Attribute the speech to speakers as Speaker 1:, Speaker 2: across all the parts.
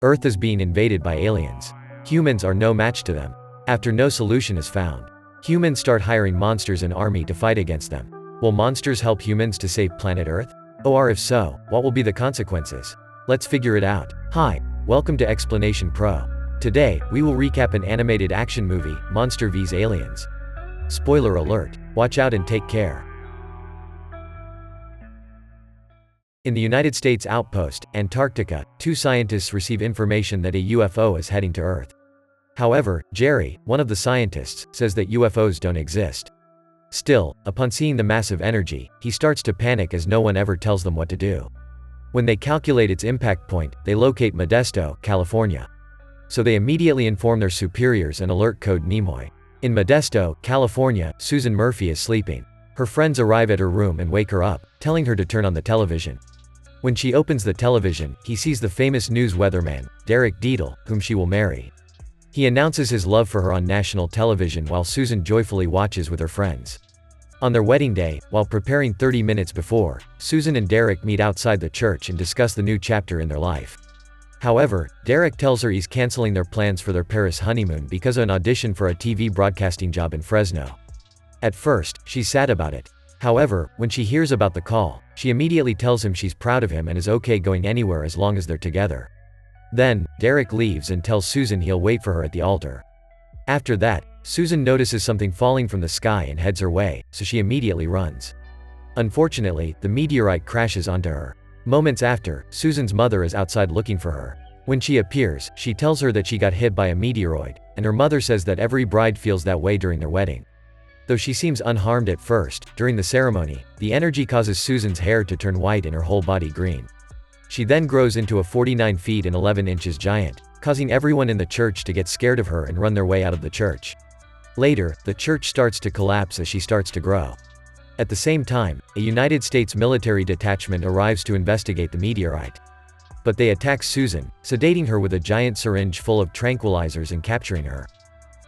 Speaker 1: Earth is being invaded by aliens. Humans are no match to them. After no solution is found, humans start hiring monsters and army to fight against them. Will monsters help humans to save planet Earth? Or if so, what will be the consequences? Let's figure it out. Hi, welcome to Explanation Pro. Today, we will recap an animated action movie, Monster vs. Aliens. Spoiler alert, watch out and take care. In the United States outpost, Antarctica, two scientists receive information that a UFO is heading to Earth. However, Jerry, one of the scientists, says that UFOs don't exist. Still, upon seeing the massive energy, he starts to panic as no one ever tells them what to do. When they calculate its impact point, they locate Modesto, California. So they immediately inform their superiors and alert code Nimoy. In Modesto, California, Susan Murphy is sleeping. Her friends arrive at her room and wake her up, telling her to turn on the television. When she opens the television, he sees the famous news weatherman, Derek Deedle, whom she will marry. He announces his love for her on national television while Susan joyfully watches with her friends. On their wedding day, while preparing 30 minutes before, Susan and Derek meet outside the church and discuss the new chapter in their life. However, Derek tells her he's canceling their plans for their Paris honeymoon because of an audition for a TV broadcasting job in Fresno. At first, she's sad about it. However, when she hears about the call, she immediately tells him she's proud of him and is okay going anywhere as long as they're together. Then, Derek leaves and tells Susan he'll wait for her at the altar. After that, Susan notices something falling from the sky and heads her way, so she immediately runs. Unfortunately, the meteorite crashes onto her. Moments after, Susan's mother is outside looking for her. When she appears, she tells her that she got hit by a meteoroid, and her mother says that every bride feels that way during their wedding. Though she seems unharmed at first, during the ceremony, the energy causes Susan's hair to turn white and her whole body green. She then grows into a 49 feet and 11 inches giant, causing everyone in the church to get scared of her and run their way out of the church. Later, the church starts to collapse as she starts to grow. At the same time, a United States military detachment arrives to investigate the meteorite. But they attack Susan, sedating her with a giant syringe full of tranquilizers and capturing her.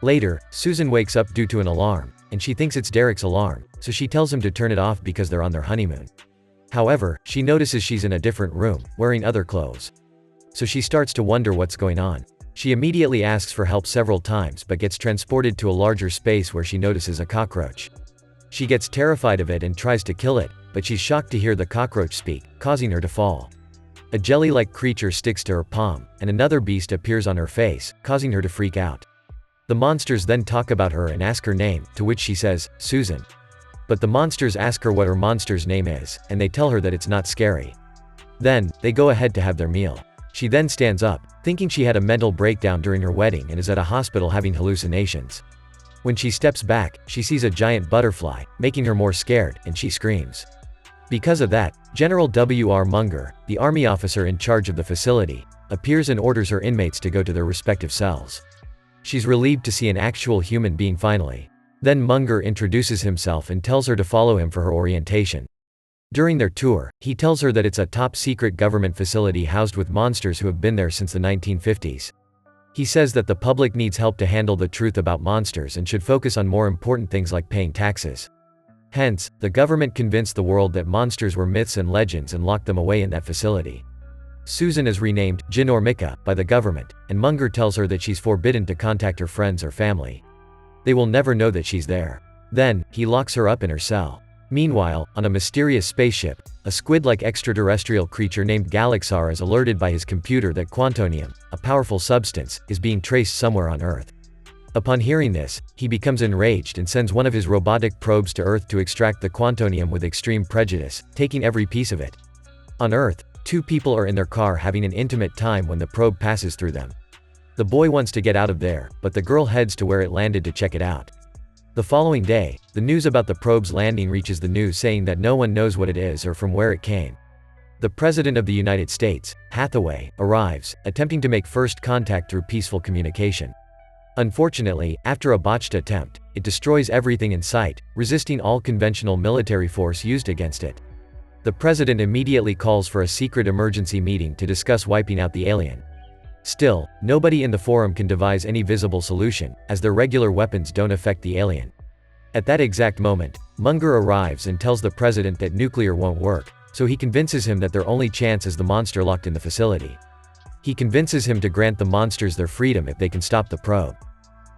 Speaker 1: Later, Susan wakes up due to an alarm, and she thinks it's Derek's alarm, so she tells him to turn it off because they're on their honeymoon. However, she notices she's in a different room, wearing other clothes. So she starts to wonder what's going on. She immediately asks for help several times but gets transported to a larger space where she notices a cockroach. She gets terrified of it and tries to kill it, but she's shocked to hear the cockroach speak, causing her to fall. A jelly-like creature sticks to her palm, and another beast appears on her face, causing her to freak out. The monsters then talk about her and ask her name, to which she says, Susan. But the monsters ask her what her monster's name is, and they tell her that it's not scary. Then, they go ahead to have their meal. She then stands up, thinking she had a mental breakdown during her wedding and is at a hospital having hallucinations. When she steps back, she sees a giant butterfly, making her more scared, and she screams. Because of that, General W.R. Munger, the army officer in charge of the facility, appears and orders her inmates to go to their respective cells. She's relieved to see an actual human being finally. Then Munger introduces himself and tells her to follow him for her orientation. During their tour, he tells her that it's a top-secret government facility housed with monsters who have been there since the 1950s. He says that the public needs help to handle the truth about monsters and should focus on more important things like paying taxes. Hence, the government convinced the world that monsters were myths and legends and locked them away in that facility. Susan is renamed Ginormica by the government, and Munger tells her that she's forbidden to contact her friends or family. They will never know that she's there. Then, he locks her up in her cell. Meanwhile, on a mysterious spaceship, a squid-like extraterrestrial creature named Galaxar is alerted by his computer that quantonium, a powerful substance, is being traced somewhere on Earth. Upon hearing this, he becomes enraged and sends one of his robotic probes to Earth to extract the quantonium with extreme prejudice, taking every piece of it. On Earth, two people are in their car having an intimate time when the probe passes through them. The boy wants to get out of there, but the girl heads to where it landed to check it out. The following day, the news about the probe's landing reaches the news saying that no one knows what it is or from where it came. The President of the United States, Hathaway, arrives, attempting to make first contact through peaceful communication. Unfortunately, after a botched attempt, it destroys everything in sight, resisting all conventional military force used against it. The President immediately calls for a secret emergency meeting to discuss wiping out the alien. Still, nobody in the forum can devise any visible solution, as their regular weapons don't affect the alien. At that exact moment, Munger arrives and tells the President that nuclear won't work, so he convinces him that their only chance is the monster locked in the facility. He convinces him to grant the monsters their freedom if they can stop the probe.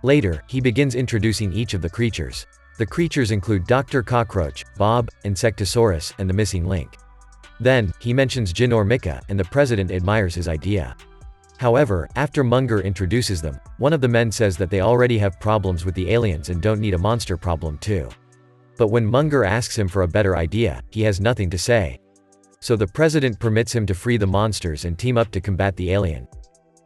Speaker 1: Later, he begins introducing each of the creatures. The creatures include Dr. Cockroach, Bob, Insectosaurus, and the missing Link. Then, he mentions Jinor Mika, and the president admires his idea. However, after Munger introduces them, one of the men says that they already have problems with the aliens and don't need a monster problem too. But when Munger asks him for a better idea, he has nothing to say. So the president permits him to free the monsters and team up to combat the alien.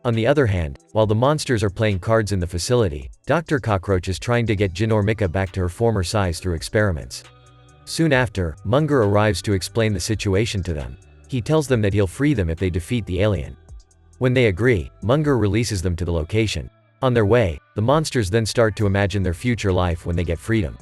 Speaker 1: On the other hand, while the monsters are playing cards in the facility, Dr. Cockroach is trying to get Jinor Mika back to her former size through experiments. Soon after, Munger arrives to explain the situation to them. He tells them that he'll free them if they defeat the alien. When they agree, Munger releases them to the location. On their way, the monsters then start to imagine their future life when they get freedom.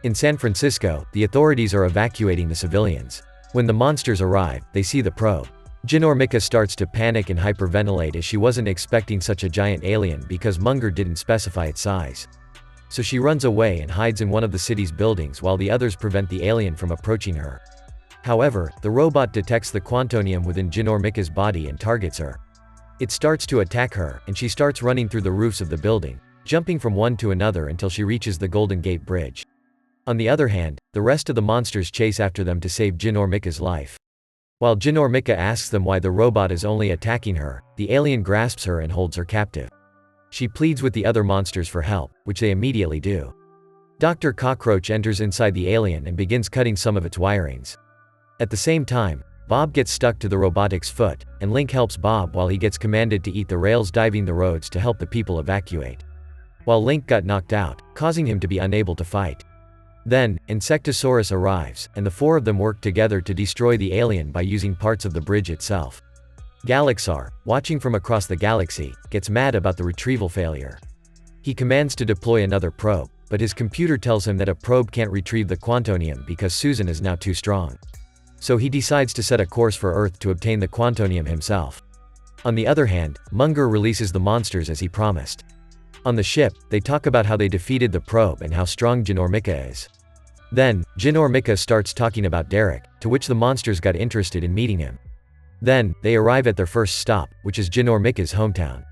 Speaker 1: In San Francisco, the authorities are evacuating the civilians. When the monsters arrive, they see the probe. Jinor Mika starts to panic and hyperventilate as she wasn't expecting such a giant alien because Munger didn't specify its size. So she runs away and hides in one of the city's buildings while the others prevent the alien from approaching her. However, the robot detects the quantonium within Jinor Mika's body and targets her. It starts to attack her, and she starts running through the roofs of the building, jumping from one to another until she reaches the Golden Gate Bridge. On the other hand, the rest of the monsters chase after them to save Jinor Mika's life. While Jinor Mika asks them why the robot is only attacking her, the alien grasps her and holds her captive. She pleads with the other monsters for help, which they immediately do. Dr. Cockroach enters inside the alien and begins cutting some of its wirings. At the same time, Bob gets stuck to the robotic's foot, and Link helps Bob while he gets commanded to eat the rails diving the roads to help the people evacuate. While Link got knocked out, causing him to be unable to fight. Then, Insectosaurus arrives, and the four of them work together to destroy the alien by using parts of the bridge itself. Galaxar, watching from across the galaxy, gets mad about the retrieval failure. He commands to deploy another probe, but his computer tells him that a probe can't retrieve the quantonium because Susan is now too strong. So he decides to set a course for Earth to obtain the quantonium himself. On the other hand, Munger releases the monsters as he promised. On the ship, they talk about how they defeated the probe and how strong Jinor Mika is. Then, Jinor Mika starts talking about Derek, to which the monsters got interested in meeting him. Then, they arrive at their first stop, which is Jinor Mika's hometown.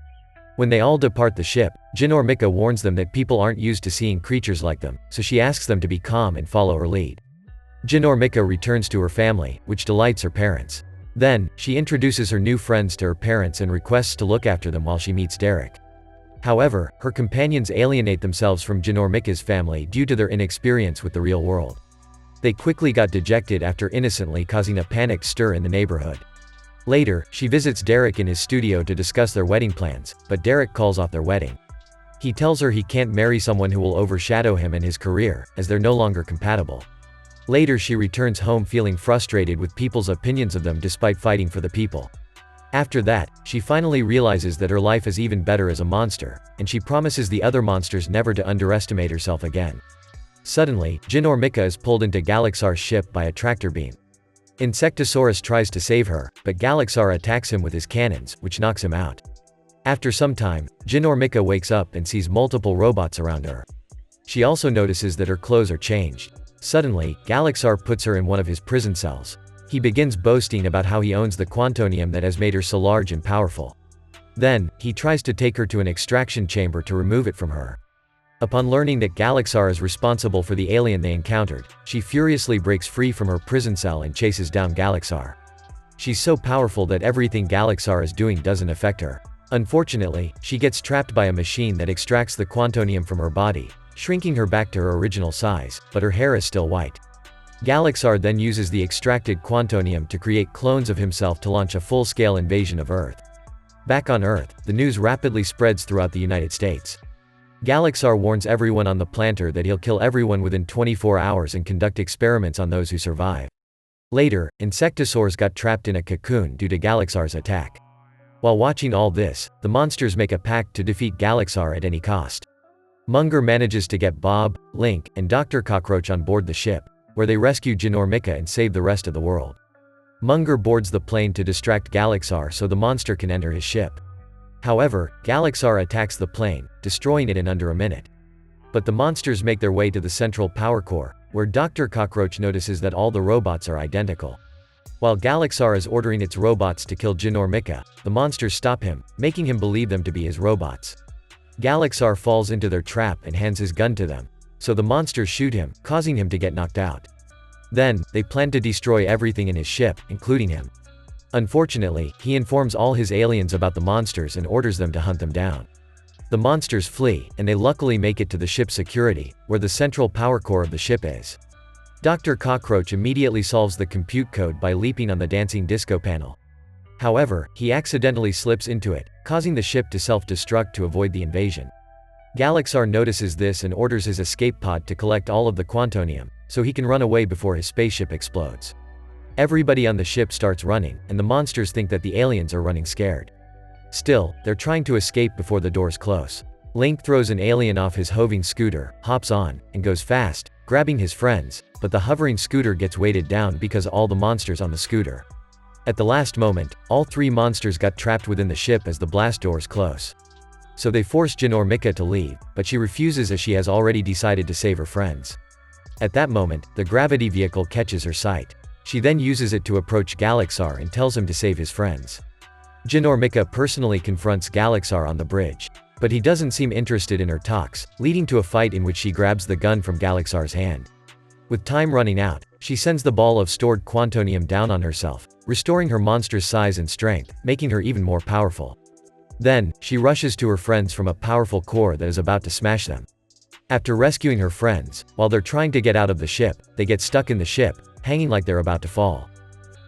Speaker 1: When they all depart the ship, Jinor Mika warns them that people aren't used to seeing creatures like them, so she asks them to be calm and follow her lead. Jinor Mika returns to her family, which delights her parents. Then, she introduces her new friends to her parents and requests to look after them while she meets Derek. However, her companions alienate themselves from Jinor Mika's family due to their inexperience with the real world. They quickly got dejected after innocently causing a panicked stir in the neighborhood. Later, she visits Derek in his studio to discuss their wedding plans, but Derek calls off their wedding. He tells her he can't marry someone who will overshadow him and his career, as they're no longer compatible. Later she returns home feeling frustrated with people's opinions of them despite fighting for the people. After that, she finally realizes that her life is even better as a monster, and she promises the other monsters never to underestimate herself again. Suddenly, Jinor Mika is pulled into Galaxar's ship by a tractor beam. Insectosaurus tries to save her, but Galaxar attacks him with his cannons, which knocks him out. After some time, Jinor Mika wakes up and sees multiple robots around her. She also notices that her clothes are changed. Suddenly, Galaxar puts her in one of his prison cells. He begins boasting about how he owns the quantonium that has made her so large and powerful. Then, he tries to take her to an extraction chamber to remove it from her. Upon learning that Galaxar is responsible for the alien they encountered, she furiously breaks free from her prison cell and chases down Galaxar. She's so powerful that everything Galaxar is doing doesn't affect her. Unfortunately, she gets trapped by a machine that extracts the quantonium from her body, shrinking her back to her original size, but her hair is still white. Galaxar then uses the extracted quantonium to create clones of himself to launch a full-scale invasion of Earth. Back on Earth, the news rapidly spreads throughout the United States. Galaxar warns everyone on the planter that he'll kill everyone within 24 hours and conduct experiments on those who survive. Later, Insectosaurs got trapped in a cocoon due to Galaxar's attack. While watching all this, the monsters make a pact to defeat Galaxar at any cost. Munger manages to get Bob, Link, and Dr. Cockroach on board the ship, where they rescue Jinor Mika and save the rest of the world. Munger boards the plane to distract Galaxar so the monster can enter his ship. However, Galaxar attacks the plane, destroying it in under a minute. But the monsters make their way to the central power core, where Dr. Cockroach notices that all the robots are identical. While Galaxar is ordering its robots to kill Jin Ormika, the monsters stop him, making him believe them to be his robots. Galaxar falls into their trap and hands his gun to them, so the monsters shoot him, causing him to get knocked out. Then, they plan to destroy everything in his ship, including him. Unfortunately, he informs all his aliens about the monsters and orders them to hunt them down. The monsters flee, and they luckily make it to the ship's security, where the central power core of the ship is. Dr. Cockroach immediately solves the compute code by leaping on the dancing disco panel. However, he accidentally slips into it, causing the ship to self-destruct to avoid the invasion. Galaxar notices this and orders his escape pod to collect all of the quantonium, so he can run away before his spaceship explodes. Everybody on the ship starts running, and the monsters think that the aliens are running scared. Still, they're trying to escape before the doors close. Link throws an alien off his hoving scooter, hops on, and goes fast, grabbing his friends, but the hovering scooter gets weighted down because all the monsters on the scooter. At the last moment, all three monsters got trapped within the ship as the blast doors close. So they force Jin Ormika to leave, but she refuses as she has already decided to save her friends. At that moment, the gravity vehicle catches her sight. She then uses it to approach Galaxar and tells him to save his friends. Jin Ormika personally confronts Galaxar on the bridge, but he doesn't seem interested in her talks, leading to a fight in which she grabs the gun from Galaxar's hand. With time running out, she sends the ball of stored quantonium down on herself, restoring her monster's size and strength, making her even more powerful. Then, she rushes to her friends from a powerful core that is about to smash them. After rescuing her friends, while they're trying to get out of the ship, they get stuck in the ship, hanging like they're about to fall.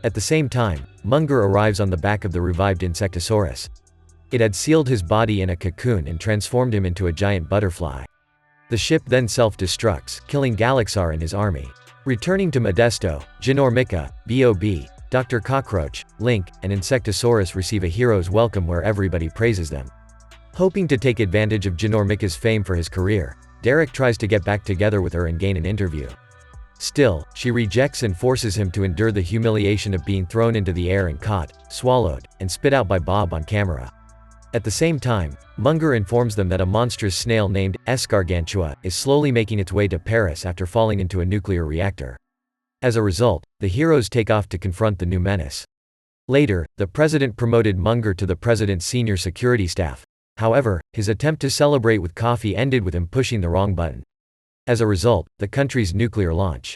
Speaker 1: At the same time, Munger arrives on the back of the revived Insectosaurus. It had sealed his body in a cocoon and transformed him into a giant butterfly. The ship then self-destructs, killing Galaxar and his army. Returning to Modesto, Jin Ormika, Bob, Dr. Cockroach, Link, and Insectosaurus receive a hero's welcome where everybody praises them. Hoping to take advantage of Jin Ormika's fame for his career, Derek tries to get back together with her and gain an interview. Still, she rejects and forces him to endure the humiliation of being thrown into the air and caught, swallowed, and spit out by Bob on camera. At the same time, Munger informs them that a monstrous snail named Escargantua is slowly making its way to Paris after falling into a nuclear reactor. As a result, the heroes take off to confront the new menace. Later, the president promoted Munger to the president's senior security staff. However, his attempt to celebrate with coffee ended with him pushing the wrong button. As a result, the country's nuclear launch